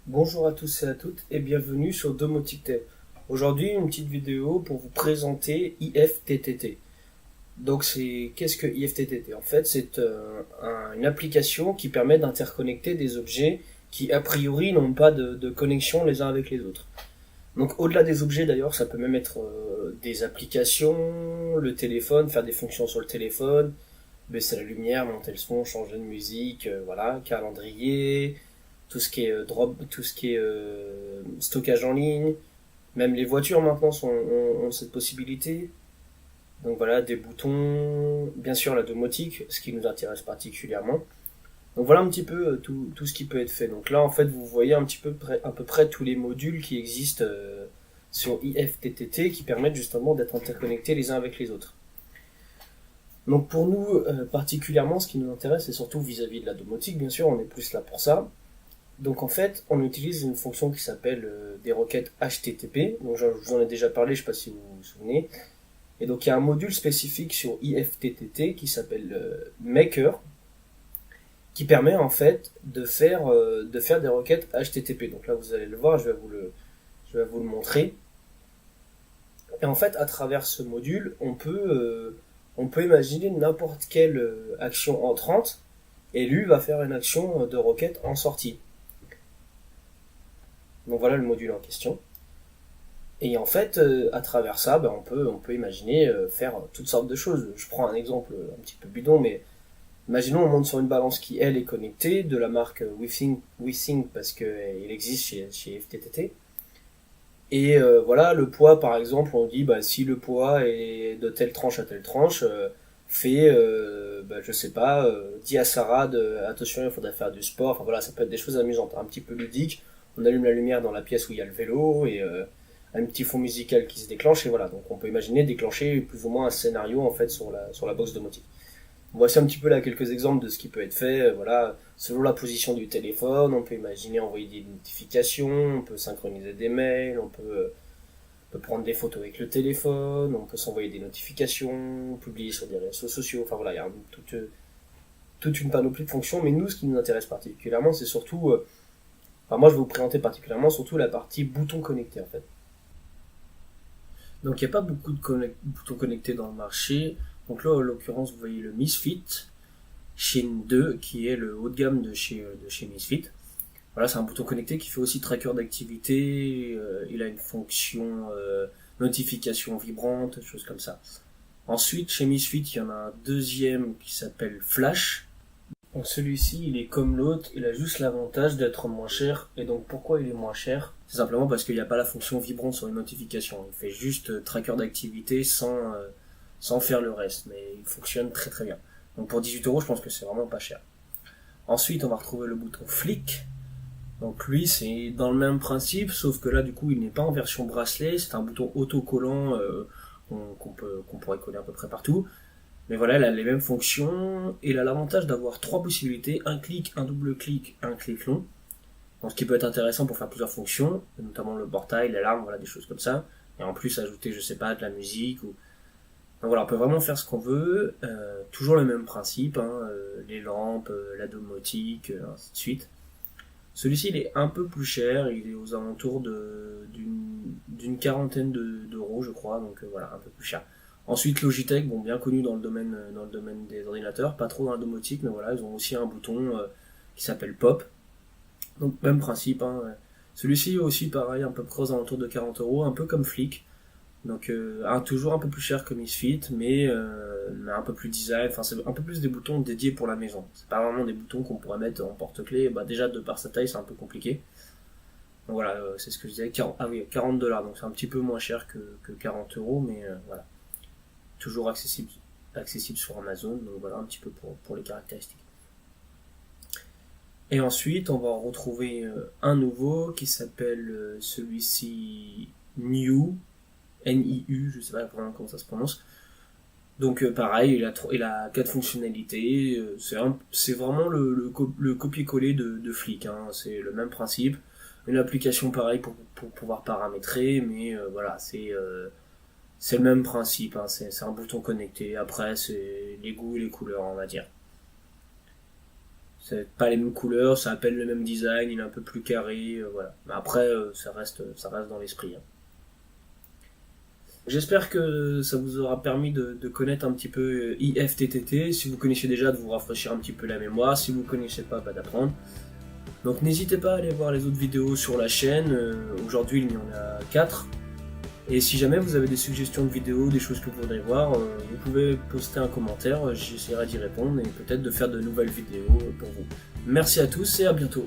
Bonjour à tous et à toutes et bienvenue sur Domotic Tech. Aujourd'hui, une petite vidéo pour vous présenter IFTTT. Donc, qu'est-ce que IFTTT? En fait, c'est une application qui permet d'interconnecter des objets qui, a priori, n'ont pas de connexion les uns avec les autres. Donc, au-delà des objets, d'ailleurs, ça peut même être des applications, le téléphone, faire des fonctions sur le téléphone, baisser la lumière, monter le son, changer de musique, voilà, calendrier, tout ce qui est tout ce qui est stockage en ligne. Même les voitures maintenant ont cette possibilité. Donc voilà, des boutons, bien sûr la domotique, ce qui nous intéresse particulièrement. Donc voilà un petit peu tout ce qui peut être fait. Donc là en fait vous voyez à peu près tous les modules qui existent sur IFTTT qui permettent justement d'être interconnectés les uns avec les autres. Donc pour nous particulièrement ce qui nous intéresse c'est surtout vis-à-vis de la domotique, bien sûr on est plus là pour ça. Donc en fait, on utilise une fonction qui s'appelle des requêtes HTTP. Donc je vous en ai déjà parlé, je ne sais pas si vous vous souvenez. Et donc il y a un module spécifique sur IFTTT qui s'appelle Maker, qui permet en fait de faire des requêtes HTTP. Donc là vous allez le voir, je vais vous le montrer. Et en fait, à travers ce module, on peut imaginer n'importe quelle action entrante, et lui va faire une action de requête en sortie. Donc voilà le module en question. Et en fait, à travers ça, on peut imaginer faire toutes sortes de choses. Je prends un exemple un petit peu bidon, mais imaginons on monte sur une balance qui, elle, est connectée, de la marque WeThink parce qu'il existe chez FTTT. Et voilà, le poids, par exemple, on dit, si le poids est de telle tranche à telle tranche, fait, je sais pas, dis à Sarah, attention, il faudrait faire du sport. Enfin voilà, ça peut être des choses amusantes, un petit peu ludiques. On allume la lumière dans la pièce où il y a le vélo et un petit fond musical qui se déclenche et voilà. Donc on peut imaginer déclencher plus ou moins un scénario en fait sur la box domotique. Voici un petit peu là quelques exemples de ce qui peut être fait. Voilà, selon la position du téléphone, on peut imaginer envoyer des notifications, on peut synchroniser des mails, on peut prendre des photos avec le téléphone, on peut s'envoyer des notifications, publier sur des réseaux sociaux. Enfin voilà, il y a toute une panoplie de fonctions. Mais nous, ce qui nous intéresse particulièrement, c'est surtout moi, je vais vous présenter particulièrement surtout la partie boutons connectés en fait. Donc, il n'y a pas beaucoup de boutons connectés dans le marché. Donc là, en l'occurrence, vous voyez le Misfit Shin 2, qui est le haut de gamme de chez Misfit. Voilà, c'est un bouton connecté qui fait aussi tracker d'activité. Il a une fonction notification vibrante, choses comme ça. Ensuite, chez Misfit, il y en a un deuxième qui s'appelle Flash. Donc celui-ci, il est comme l'autre, il a juste l'avantage d'être moins cher. Et donc pourquoi il est moins cher? C'est simplement parce qu'il n'y a pas la fonction vibrante sur les notifications. Il fait juste tracker d'activité sans faire le reste. Mais il fonctionne très très bien. Donc pour 18 €, je pense que c'est vraiment pas cher. Ensuite, on va retrouver le bouton Flick. Donc lui, c'est dans le même principe, sauf que là, du coup, il n'est pas en version bracelet. C'est un bouton autocollant qu'on pourrait coller à peu près partout. Mais voilà, elle a les mêmes fonctions et elle a l'avantage d'avoir trois possibilités, un clic, un double clic, un clic long. Donc ce qui peut être intéressant pour faire plusieurs fonctions, notamment le portail, l'alarme, voilà des choses comme ça. Et en plus ajouter, je sais pas, de la musique ou. Donc voilà, on peut vraiment faire ce qu'on veut. Toujours le même principe, les lampes, la domotique, ainsi de suite. Celui-ci il est un peu plus cher, il est aux alentours d'une quarantaine d'euros je crois, donc voilà, un peu plus cher. Ensuite Logitech, bon bien connu dans le domaine des ordinateurs, pas trop dans la domotique, mais voilà, ils ont aussi un bouton qui s'appelle Pop. Donc même principe, hein. Celui-ci aussi pareil, à peu près aux alentours de 40 €, un peu comme Flick. Donc toujours un peu plus cher que Misfit, mais un peu plus design, enfin c'est un peu plus des boutons dédiés pour la maison. C'est pas vraiment des boutons qu'on pourrait mettre en porte-clés, déjà de par sa taille c'est un peu compliqué. Donc voilà, c'est ce que je disais, 40, ah oui, 40 $, donc c'est un petit peu moins cher que 40 €, mais voilà, toujours accessible sur Amazon, donc voilà un petit peu pour les caractéristiques. Et ensuite on va retrouver un nouveau qui s'appelle celui-ci New, NIU, je sais pas vraiment comment ça se prononce. Donc pareil, il a quatre fonctionnalités. C'est vraiment le copier-coller de Flick. Hein. C'est le même principe. Une application pareille pour pouvoir paramétrer, mais voilà, c'est le même principe. Hein. C'est un bouton connecté. Après, c'est les goûts et les couleurs, on va dire. C'est pas les mêmes couleurs, ça appelle le même design, il est un peu plus carré, voilà. Mais après, ça reste dans l'esprit, hein. J'espère que ça vous aura permis de connaître un petit peu IFTTT. Si vous connaissez déjà, de vous rafraîchir un petit peu la mémoire. Si vous ne connaissez pas, d'apprendre. Donc n'hésitez pas à aller voir les autres vidéos sur la chaîne. Aujourd'hui, il y en a 4. Et si jamais vous avez des suggestions de vidéos, des choses que vous voudrez voir, vous pouvez poster un commentaire. J'essaierai d'y répondre et peut-être de faire de nouvelles vidéos pour vous. Merci à tous et à bientôt.